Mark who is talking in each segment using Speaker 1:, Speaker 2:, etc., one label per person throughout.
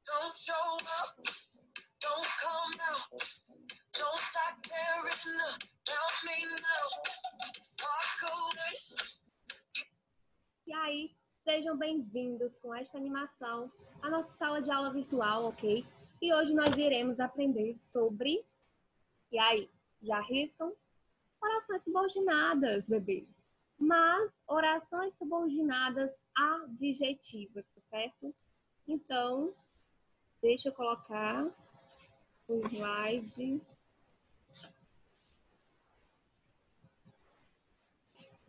Speaker 1: Don't show up, don't come out, don't start caring about me now. Walk away. E aí, sejam bem-vindos com esta animação à nossa sala de aula virtual, ok? E hoje nós iremos aprender sobre... E aí, já arriscam? Orações subordinadas, bebês. Mas orações subordinadas adjetivas, certo? Então, deixa eu colocar o slide.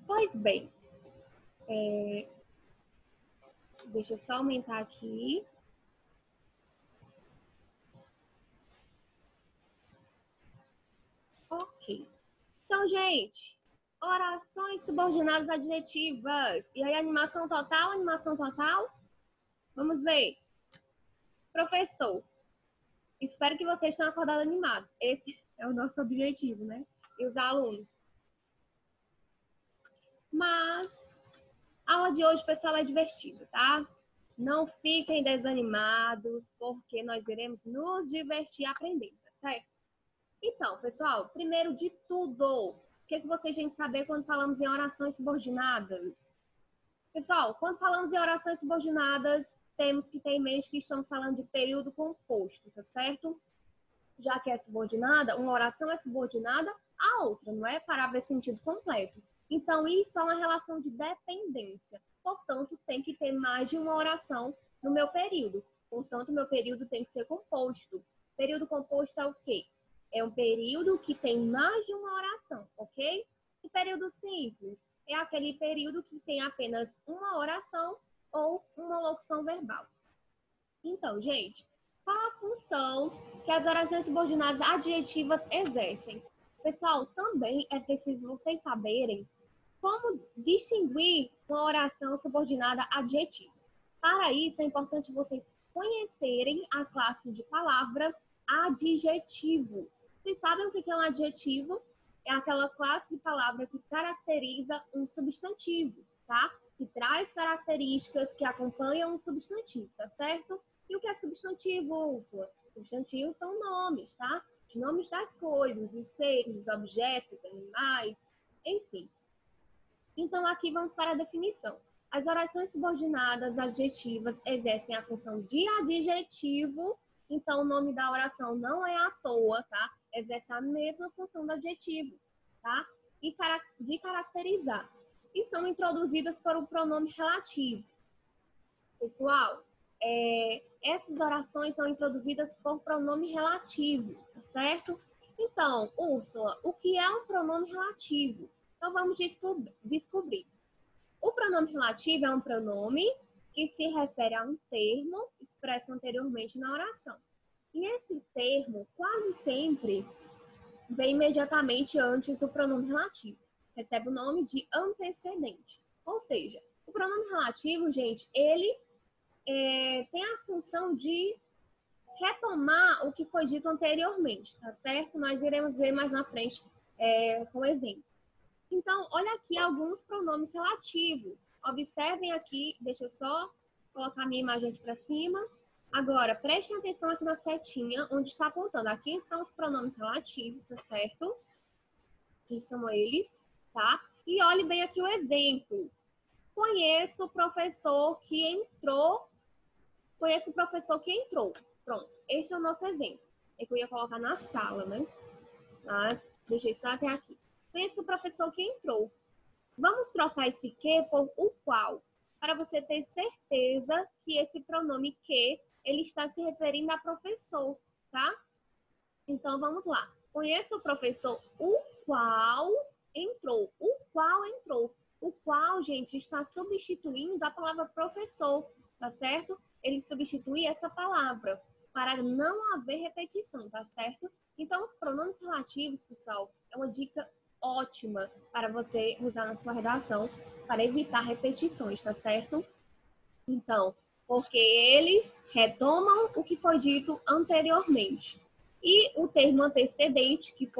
Speaker 1: Pois bem, deixa eu só aumentar aqui. Ok. Então, gente, orações subordinadas adjetivas. E aí, animação total, animação total? Vamos ver. Professor, espero que vocês tenham acordado animados. Esse é o nosso objetivo, né? E os alunos. Mas a aula de hoje, pessoal, é divertida, tá? Não fiquem desanimados, porque nós iremos nos divertir aprendendo, tá certo? Então, pessoal, primeiro de tudo, o que vocês têm que saber quando falamos em orações subordinadas? Pessoal, quando falamos em orações subordinadas, temos que ter em mente que estamos falando de período composto, tá certo? Já que é subordinada, uma oração é subordinada à outra, não é? Para haver sentido completo. Então, isso é uma relação de dependência. Portanto, tem que ter mais de uma oração no meu período. Portanto, meu período tem que ser composto. Período composto é o quê? É um período que tem mais de uma oração, ok? E período simples é aquele período que tem apenas uma oração ou uma locução verbal. Então, gente, qual a função que as orações subordinadas adjetivas exercem? Pessoal, também é preciso vocês saberem como distinguir uma oração subordinada adjetiva. Para isso, é importante vocês conhecerem a classe de palavra adjetivo. Vocês sabem o que é um adjetivo? É aquela classe de palavra que caracteriza um substantivo, tá? Que traz características que acompanham um substantivo, tá certo? E o que é substantivo, Úrsula? Substantivos são nomes, tá? Os nomes das coisas, dos seres, dos objetos, animais, enfim. Então, aqui vamos para a definição. As orações subordinadas adjetivas exercem a função de adjetivo, então o nome da oração não é à toa, tá? Exerce a mesma função do adjetivo, tá? E de caracterizar. E são introduzidas por um pronome relativo. Pessoal, essas orações são introduzidas por pronome relativo, tá certo? Então, Úrsula, o que é um pronome relativo? Então, vamos descobrir. O pronome relativo é um pronome que se refere a um termo expresso anteriormente na oração. E esse termo, quase sempre, vem imediatamente antes do pronome relativo. Recebe o nome de antecedente. Ou seja, o pronome relativo, gente, ele tem a função de retomar o que foi dito anteriormente, tá certo? Nós iremos ver mais na frente com exemplo. Então, olha aqui alguns pronomes relativos. Observem aqui, deixa eu só colocar minha imagem aqui para cima. Agora, prestem atenção aqui na setinha, onde está apontando. Aqui são os pronomes relativos, tá certo? Aqui são eles, tá? E olhe bem aqui o exemplo. Conheço o professor que entrou. Conheço o professor que entrou. Pronto, este é o nosso exemplo. É que eu ia colocar na sala, né? Mas deixei só até aqui. Conheço o professor que entrou. Vamos trocar esse que por o qual, para você ter certeza que esse pronome que, ele está se referindo a professor, tá? Então, vamos lá. Conheço o professor o qual entrou. O qual entrou. O qual, gente, está substituindo a palavra professor, tá certo? Ele substitui essa palavra para não haver repetição, tá certo? Então, os pronomes relativos, pessoal, é uma dica ótima para você usar na sua redação para evitar repetições, tá certo? Então, porque eles retomam o que foi dito anteriormente. E o termo antecedente, que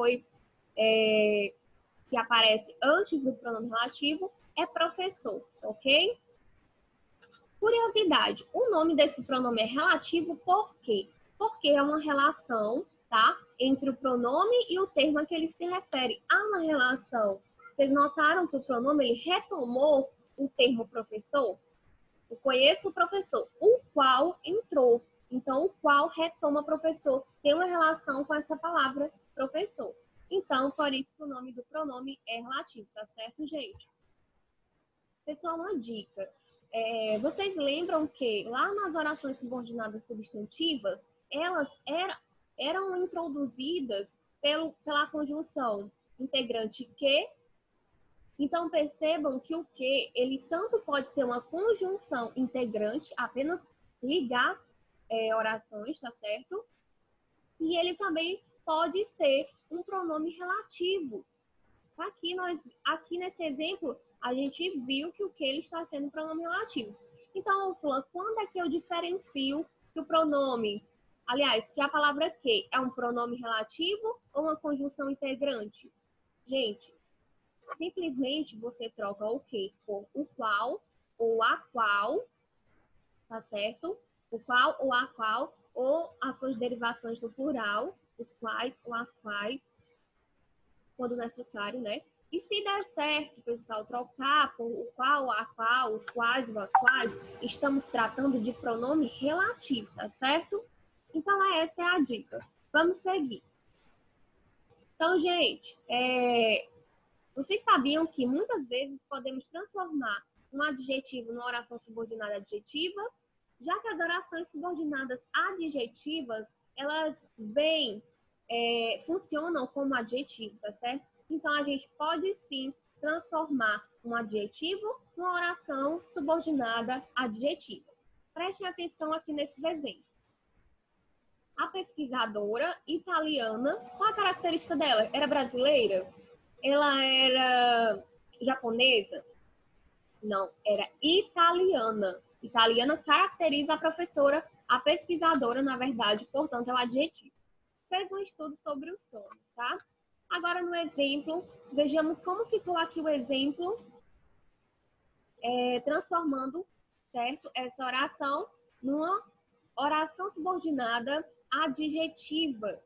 Speaker 1: aparece antes do pronome relativo, é professor, ok? Curiosidade, o nome desse pronome é relativo por quê? Porque é uma relação, tá? Entre o pronome e o termo a que ele se refere. Há uma relação. Vocês notaram que o pronome ele retomou o termo professor? Eu conheço o professor, o qual entrou. Então, o qual retoma professor tem uma relação com essa palavra professor. Então, por isso que o nome do pronome é relativo, tá certo, gente? Pessoal, uma dica. Vocês lembram que lá nas orações subordinadas substantivas, elas eram introduzidas pela conjunção integrante que. Então, percebam que o que, ele tanto pode ser uma conjunção integrante, apenas ligar orações, tá certo? E ele também pode ser um pronome relativo. Aqui nesse exemplo, a gente viu que o que ele está sendo um pronome relativo. Então, Úrsula, quando é que eu diferencio que o pronome, aliás, que a palavra que é um pronome relativo ou uma conjunção integrante? Gente, simplesmente você troca o que por o qual ou a qual, tá certo? O qual ou a qual, ou as suas derivações do plural, os quais ou as quais, quando necessário, né? E se der certo, pessoal, trocar por o qual, a qual, os quais ou as quais, estamos tratando de pronome relativo, tá certo? Então, essa é a dica. Vamos seguir. Então, gente, vocês sabiam que muitas vezes podemos transformar um adjetivo numa oração subordinada adjetiva? Já que as orações subordinadas adjetivas, elas funcionam como adjetivo, tá certo? Então, a gente pode sim transformar um adjetivo numa oração subordinada adjetiva. Prestem atenção aqui nesses exemplos. A pesquisadora italiana, qual a característica dela? Era brasileira? Ela era japonesa? Não, era italiana. Italiana caracteriza a professora, a pesquisadora, na verdade, portanto, é o adjetivo. Fez um estudo sobre o sono, tá? Agora, no exemplo, vejamos como ficou aqui o exemplo, transformando, certo, essa oração numa oração subordinada adjetiva.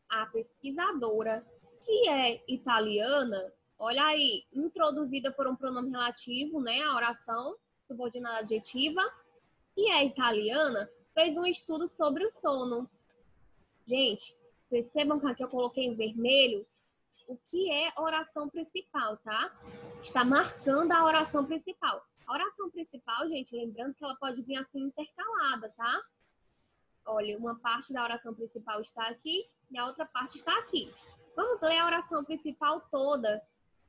Speaker 1: A pesquisadora, que é italiana, olha aí, introduzida por um pronome relativo, né, a oração subordinada adjetiva, que é italiana, fez um estudo sobre o sono. Gente, percebam que aqui eu coloquei em vermelho o que é oração principal, tá? Está marcando a oração principal. A oração principal, gente, lembrando que ela pode vir assim intercalada, tá? Olha, uma parte da oração principal está aqui e a outra parte está aqui. Vamos ler a oração principal toda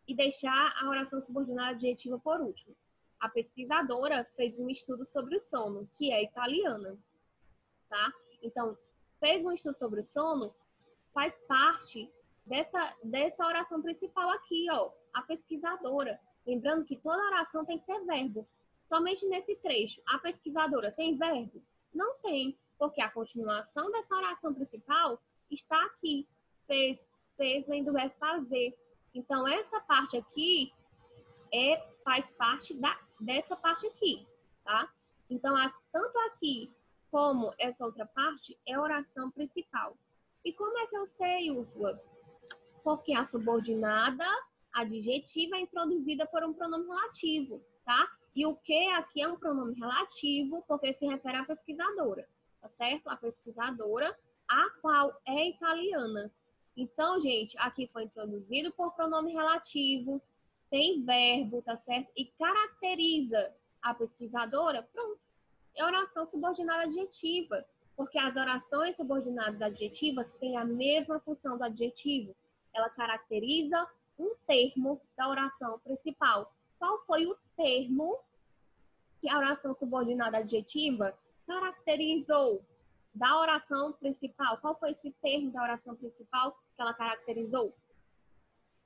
Speaker 1: e deixar a oração subordinada adjetiva por último. A pesquisadora fez um estudo sobre o sono, que é italiana, tá? Então, fez um estudo sobre o sono, faz parte dessa oração principal aqui, ó, a pesquisadora. Lembrando que toda oração tem que ter verbo. Somente nesse trecho, a pesquisadora tem verbo? Não tem, porque a continuação dessa oração principal está aqui. Fez, vem do verbo fazer. Então, essa parte aqui faz parte dessa parte aqui, tá? Então, tanto aqui como essa outra parte é oração principal. E como é que eu sei, Úrsula? Porque a subordinada adjetiva é introduzida por um pronome relativo, tá? E o que aqui é um pronome relativo porque se refere à pesquisadora, tá certo? A pesquisadora, a qual é italiana. Então, gente, aqui foi introduzido por pronome relativo, tem verbo, tá certo? E caracteriza a pesquisadora, pronto. É oração subordinada adjetiva, porque as orações subordinadas adjetivas têm a mesma função do adjetivo. Ela caracteriza um termo da oração principal. Qual foi o termo que a oração subordinada adjetiva caracterizou da oração principal? Qual foi esse termo da oração principal que ela caracterizou?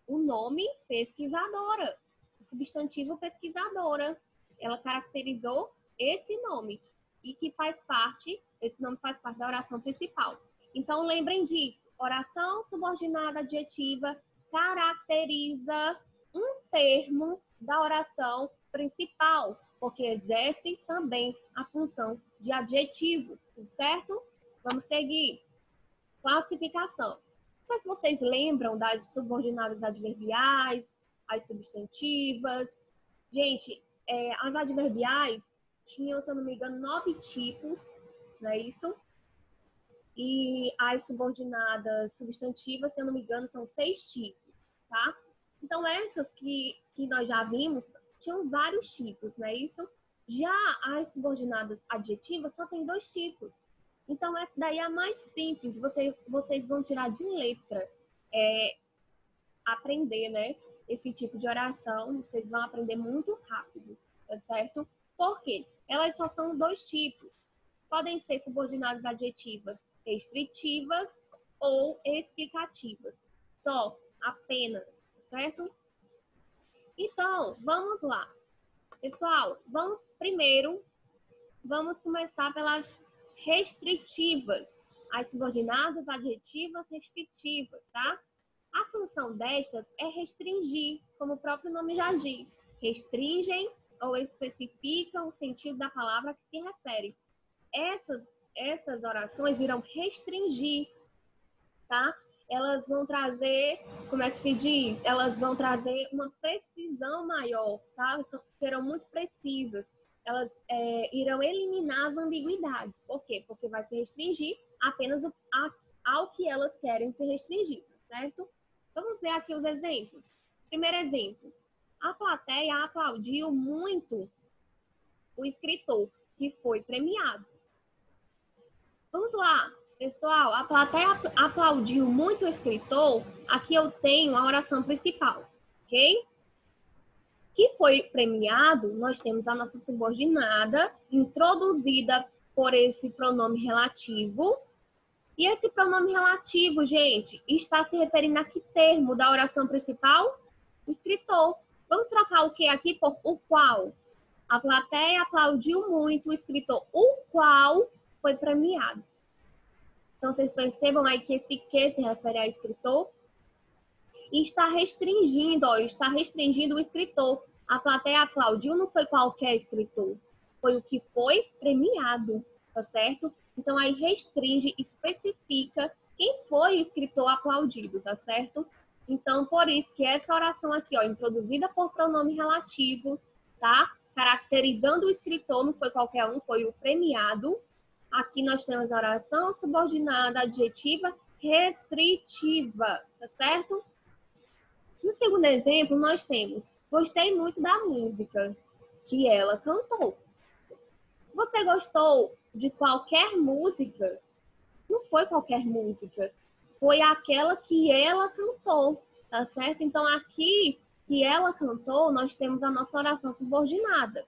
Speaker 1: O nome pesquisadora, o substantivo pesquisadora. Ela caracterizou esse nome e que esse nome faz parte da oração principal. Então, lembrem disso. Oração subordinada adjetiva caracteriza um termo da oração principal. porque exerce também a função de adjetivo, certo? Vamos seguir. Classificação. Não sei se vocês lembram das subordinadas adverbiais, as substantivas. Gente, as adverbiais tinham, se eu não me engano, 9 tipos, não é isso? E as subordinadas substantivas, se eu não me engano, são 6 tipos, tá? Então, essas que nós já vimos, tinham vários tipos, não é isso? Já as subordinadas adjetivas só tem 2 tipos. Então, essa daí é a mais simples. Vocês vão tirar de letra, aprender, né? Esse tipo de oração, vocês vão aprender muito rápido, tá certo? Por quê? Elas só são 2 tipos. Podem ser subordinadas adjetivas restritivas ou explicativas. Só, apenas, certo? Então, vamos lá. Pessoal, vamos começar pelas restritivas. As subordinadas adjetivas restritivas, tá? A função destas é restringir, como o próprio nome já diz. Restringem ou especificam o sentido da palavra que se refere. Essas orações irão restringir, tá? Elas vão trazer, como é que se diz? Elas vão trazer uma precisão maior, tá? Serão muito precisas. Elas irão eliminar as ambiguidades. Por quê? Porque vai se restringir apenas ao que elas querem se restringir, certo? Vamos ver aqui os exemplos. Primeiro exemplo. A plateia aplaudiu muito o escritor, que foi premiado. Vamos lá, pessoal. A plateia aplaudiu muito o escritor. Aqui eu tenho a oração principal, ok? Que foi premiado, nós temos a nossa subordinada, introduzida por esse pronome relativo. E esse pronome relativo, gente, está se referindo a que termo da oração principal? O escritor. Vamos trocar o que aqui por o qual? A plateia aplaudiu muito o escritor, o qual foi premiado. Então, vocês percebam aí que esse que se refere ao escritor e está restringindo o escritor. A plateia aplaudiu, não foi qualquer escritor, foi o que foi premiado, tá certo? Então, aí restringe, especifica quem foi o escritor aplaudido, tá certo? Então, por isso que essa oração aqui, ó, introduzida por pronome relativo, tá? Caracterizando o escritor, não foi qualquer um, foi o premiado. Aqui nós temos a oração subordinada adjetiva restritiva, tá certo? No segundo exemplo, nós temos: gostei muito da música que ela cantou. Você gostou de qualquer música? Não foi qualquer música, foi aquela que ela cantou, tá certo? Então, aqui que ela cantou, nós temos a nossa oração subordinada.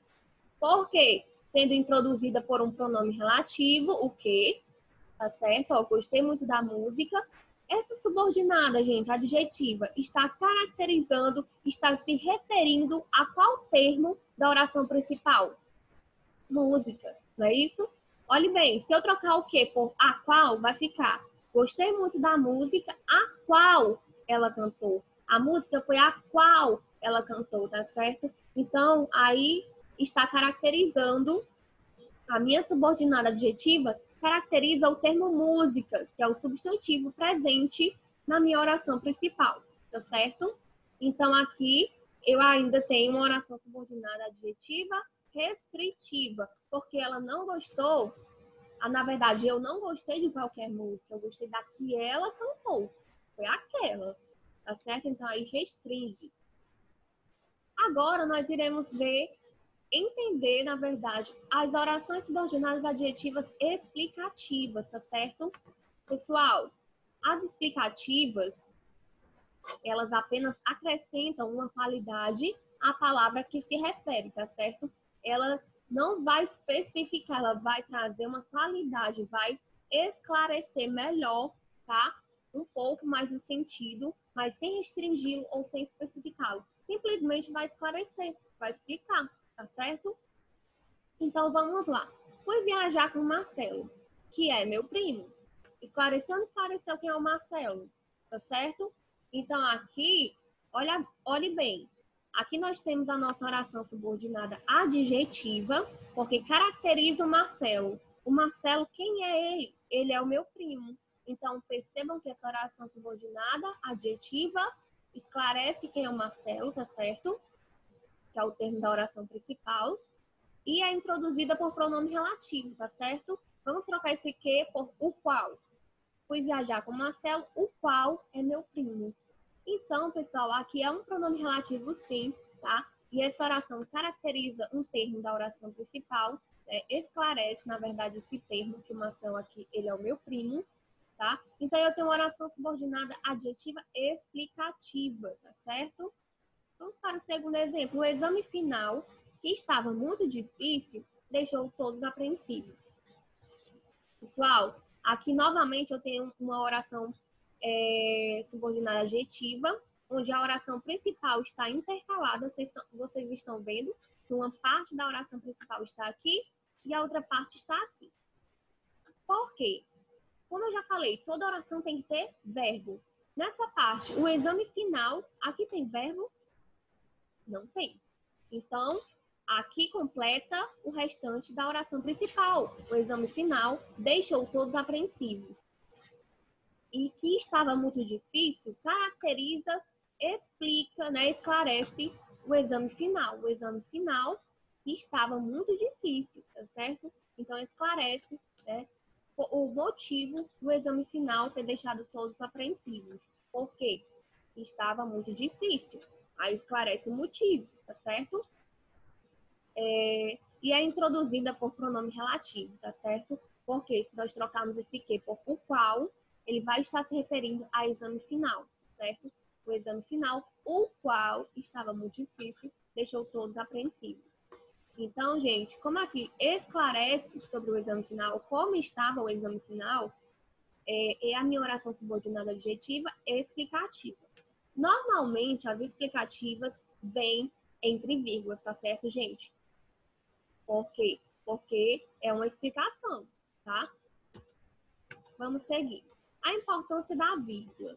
Speaker 1: Por quê? Sendo introduzida por um pronome relativo, o que? Tá certo? Ó, gostei muito da música. Essa subordinada, gente, adjetiva, está caracterizando, está se referindo a qual termo da oração principal? Música, não é isso? Olhe bem, se eu trocar o que por a qual, vai ficar: gostei muito da música a qual ela cantou. A música foi a qual ela cantou, tá certo? Então, aí está caracterizando, a minha subordinada adjetiva caracteriza o termo música, que é o substantivo presente na minha oração principal, tá certo? Então, aqui eu ainda tenho uma oração subordinada adjetiva restritiva, porque ela não gostou, na verdade, eu não gostei de qualquer música, eu gostei da que ela cantou, foi aquela, tá certo? Então, aí restringe. Agora, nós iremos entender, na verdade, as orações subordinadas adjetivas explicativas, tá certo? Pessoal, as explicativas, elas apenas acrescentam uma qualidade à palavra que se refere, tá certo? Ela não vai especificar, ela vai trazer uma qualidade, vai esclarecer melhor, tá? Um pouco mais o sentido, mas sem restringi-lo ou sem especificá-lo. Simplesmente vai esclarecer, vai explicar, tá certo? Então, vamos lá. Fui viajar com o Marcelo, que é meu primo. Esclareceu ou não esclareceu quem é o Marcelo? Tá certo? Então, aqui, olhe bem. Aqui nós temos a nossa oração subordinada adjetiva, porque caracteriza o Marcelo. O Marcelo, quem é ele? Ele é o meu primo. Então, percebam que essa oração subordinada adjetiva esclarece quem é o Marcelo, tá certo? Que é o termo da oração principal. E é introduzida por pronome relativo, tá certo? Vamos trocar esse que por o qual. Fui viajar com o Marcelo, o qual é meu primo. Então, pessoal, aqui é um pronome relativo sim, tá? E essa oração caracteriza um termo da oração principal, esclarece, na verdade, esse termo, que o Marcelo aqui, ele é o meu primo, tá? Então, eu tenho uma oração subordinada adjetiva explicativa, tá certo? Vamos para o segundo exemplo. O exame final, que estava muito difícil, deixou todos apreensivos. Pessoal, aqui novamente eu tenho uma oração subordinada adjetiva, onde a oração principal está intercalada. Vocês estão vendo que uma parte da oração principal está aqui e a outra parte está aqui. Por quê? Como eu já falei, toda oração tem que ter verbo. Nessa parte, o exame final, aqui tem verbo? Não tem. Então, aqui completa o restante da oração principal. O exame final deixou todos apreensivos. E que estava muito difícil, caracteriza, explica, esclarece o exame final. O exame final que estava muito difícil, tá certo? Então, esclarece, o motivo do exame final ter deixado todos apreensivos. Por quê? Estava muito difícil. Aí esclarece o motivo, tá certo? E é introduzida por pronome relativo, tá certo? Porque se nós trocarmos esse que por o qual, ele vai estar se referindo ao exame final, certo? O exame final, o qual estava muito difícil, deixou todos apreensivos. Então, gente, como aqui esclarece sobre o exame final, como estava o exame final, é a minha oração subordinada adjetiva explicativa. Normalmente, as explicativas vêm entre vírgulas, tá certo, gente? Por quê? Porque é uma explicação, tá? Vamos seguir. A importância da vírgula.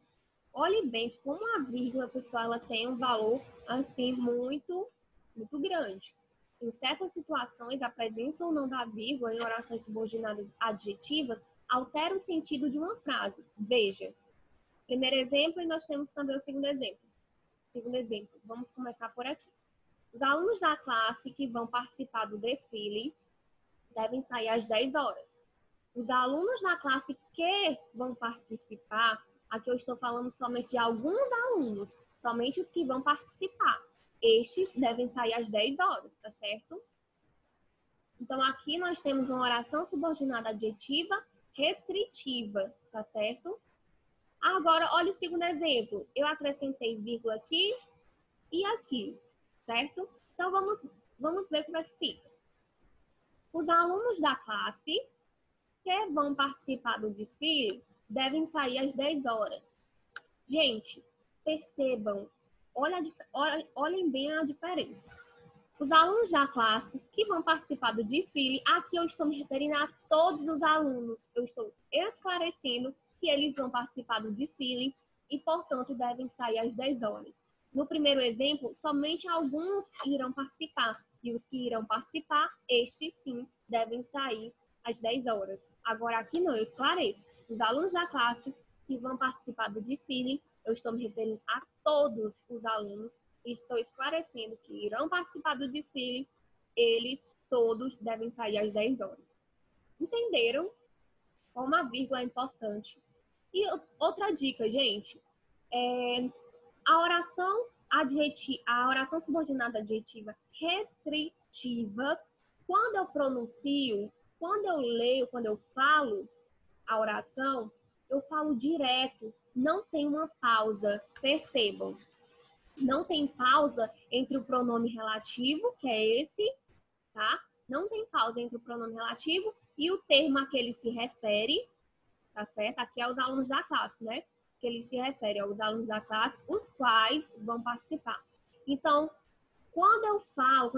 Speaker 1: Olhe bem como a vírgula, pessoal, ela tem um valor, assim, muito grande. Em certas situações, a presença ou não da vírgula em orações subordinadas adjetivas altera o sentido de uma frase. Veja. Primeiro exemplo e nós temos também o segundo exemplo. Vamos começar por aqui. Os alunos da classe que vão participar do desfile devem sair às 10 horas. Os alunos da classe que vão participar, aqui eu estou falando somente de alguns alunos, somente os que vão participar. Estes devem sair às 10 horas, tá certo? Então, aqui nós temos uma oração subordinada adjetiva restritiva, tá certo? Agora, olha o segundo exemplo. Eu acrescentei vírgula aqui e aqui, certo? Então, vamos ver como é que fica. Os alunos da classe que vão participar do desfile devem sair às 10 horas. Gente, percebam, olhem bem a diferença. Os alunos da classe que vão participar do desfile, aqui eu estou me referindo a todos os alunos. Eu estou esclarecendo que eles vão participar do desfile e, portanto, devem sair às 10 horas. No primeiro exemplo, somente alguns irão participar. E os que irão participar, estes sim, devem sair às 10 horas. Agora, aqui não, eu esclareço. Os alunos da classe que vão participar do desfile, eu estou me referindo a todos os alunos e estou esclarecendo que irão participar do desfile, eles todos devem sair às 10 horas. Entenderam como a vírgula é importante? E outra dica, gente, a oração subordinada adjetiva restritiva, quando eu pronuncio, quando eu leio, quando eu falo a oração, eu falo direto, não tem uma pausa, percebam. Não tem pausa entre o pronome relativo, que é esse, tá? Não tem pausa entre o pronome relativo e o termo a que ele se refere, tá certo? Aqui é os alunos da classe, né? Que ele se refere aos alunos da classe, os quais vão participar. Então, quando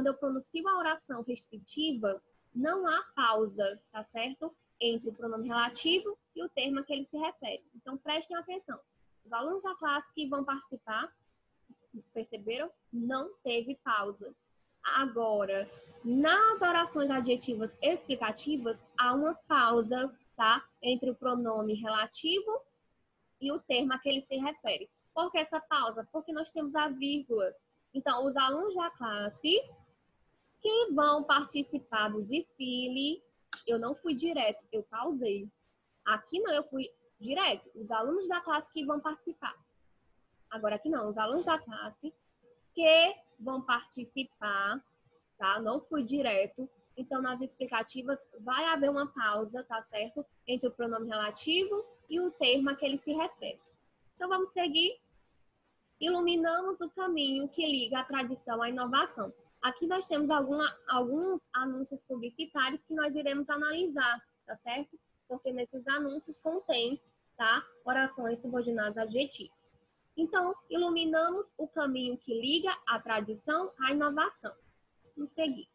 Speaker 1: eu pronuncio a oração restritiva, não há pausa, tá certo? Entre o pronome relativo e o termo a que ele se refere. Então, prestem atenção. Os alunos da classe que vão participar Perceberam? Não teve pausa. Agora, nas orações adjetivas explicativas, há uma pausa, tá? Entre o pronome relativo e o termo a que ele se refere. Por que essa pausa? Porque nós temos a vírgula. Então, os alunos da classe que vão participar do desfile, eu não fui direto, eu pausei. Aqui não, eu fui direto. Os alunos da classe que vão participar. Agora aqui não, os alunos da classe que vão participar, tá? Não fui direto. Então, nas explicativas, vai haver uma pausa, tá certo? Entre o pronome relativo e o termo a que ele se refere. Então, vamos seguir. Iluminamos o caminho que liga a tradição à inovação. Aqui nós temos alguns anúncios publicitários que nós iremos analisar, tá certo? Porque nesses anúncios contém, tá? Orações subordinadas adjetivas. Então, iluminamos o caminho que liga a tradição à inovação. Vamos seguir.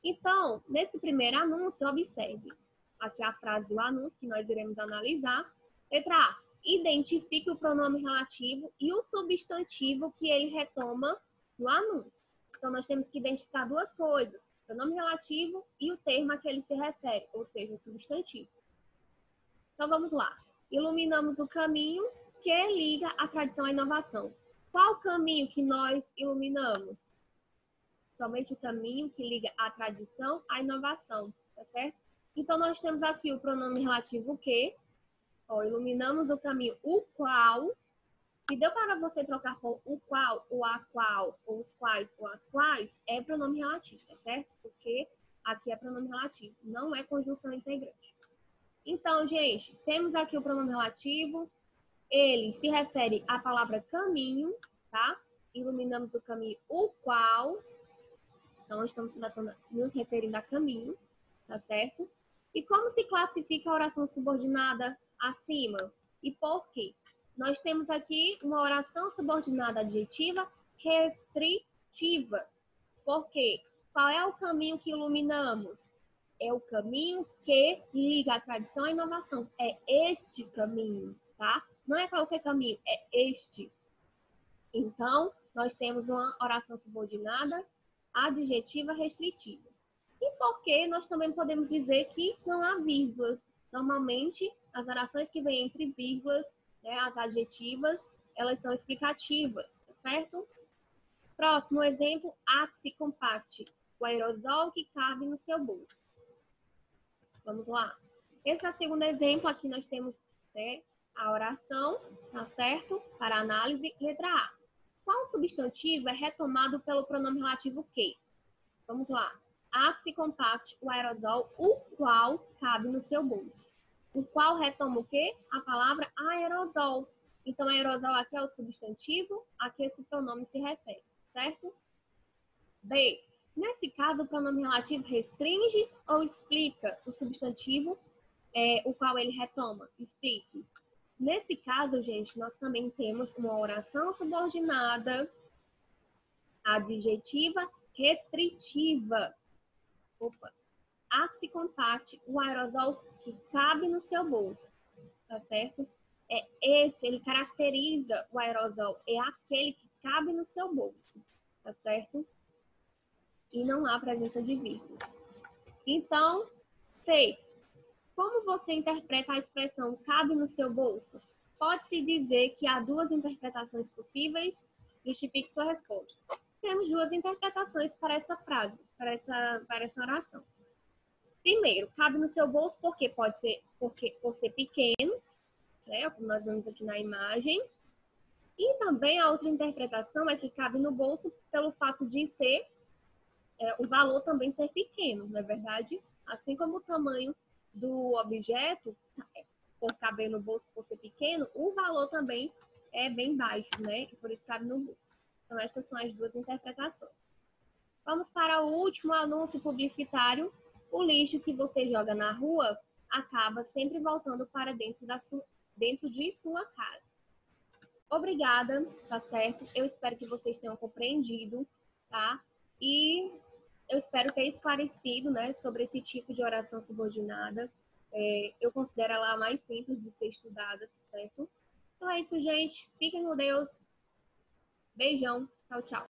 Speaker 1: Então, nesse primeiro anúncio, observe. Aqui a frase do anúncio que nós iremos analisar. Letra A. Identifique o pronome relativo e o substantivo que ele retoma no anúncio. Então, nós temos que identificar duas coisas. O pronome relativo e o termo a que ele se refere, ou seja, o substantivo. Então, vamos lá. Iluminamos o caminho que liga a tradição à inovação. Qual caminho que nós iluminamos? Somente o caminho que liga a tradição à inovação, tá certo? Então, nós temos aqui o pronome relativo que, ó, iluminamos o caminho o qual. Se deu para você trocar por o qual, o a qual, ou os quais, ou as quais, é pronome relativo, tá certo? Porque aqui é pronome relativo, não é conjunção integrante. Então, gente, temos aqui o pronome relativo, ele se refere à palavra caminho, tá? Iluminamos o caminho o qual. Então, estamos nos referindo a caminho, tá certo? E como se classifica a oração subordinada acima? E por quê? Nós temos aqui uma oração subordinada adjetiva restritiva. Por quê? Qual é o caminho que iluminamos? É o caminho que liga a tradição à inovação. É este caminho, tá? Não é qualquer caminho, é este. Então, nós temos uma oração subordinada adjetiva restritiva. E por que nós também podemos dizer que não há vírgulas? Normalmente, as orações que vêm entre vírgulas, né, as adjetivas, elas são explicativas, tá certo? Próximo exemplo, ápice compact, o aerosol que cabe no seu bolso. Vamos lá. Esse é o segundo exemplo. Aqui nós temos, né, a oração, tá certo? Para análise, letra A. Qual substantivo é retomado pelo pronome relativo que? Vamos lá. Ápice compact, o aerosol, o qual cabe no seu bolso. O qual retoma o quê? A palavra aerosol. Então, aerosol aqui é o substantivo a que esse pronome se refere, certo? B. Nesse caso, o pronome relativo restringe ou explica o substantivo, o qual ele retoma? Explique. Nesse caso, gente, nós também temos uma oração subordinada adjetiva restritiva. Opa. Ápice compact, o aerosol que cabe no seu bolso, tá certo? Ele caracteriza o aerosol, é aquele que cabe no seu bolso, tá certo? E não há presença de vírgulas. Então, C. Como você interpreta a expressão cabe no seu bolso? Pode-se dizer que há duas interpretações possíveis? Justifique sua resposta. Temos duas interpretações para essa frase, para essa oração. Primeiro, cabe no seu bolso porque pode ser por ser pequeno, né, como nós vemos aqui na imagem. E também a outra interpretação é que cabe no bolso pelo fato de ser o valor também ser pequeno, não é verdade? Assim como o tamanho do objeto, por caber no bolso por ser pequeno, o valor também é bem baixo, né? E por isso cabe no bolso. Então, essas são as duas interpretações. Vamos para o último anúncio publicitário. O lixo que você joga na rua acaba sempre voltando para dentro de sua casa. Obrigada, tá certo? Eu espero que vocês tenham compreendido, tá? E eu espero ter esclarecido, né, sobre esse tipo de oração subordinada. Eu considero ela a mais simples de ser estudada, tá certo? Então é isso, gente. Fiquem com Deus. Beijão. Tchau, tchau.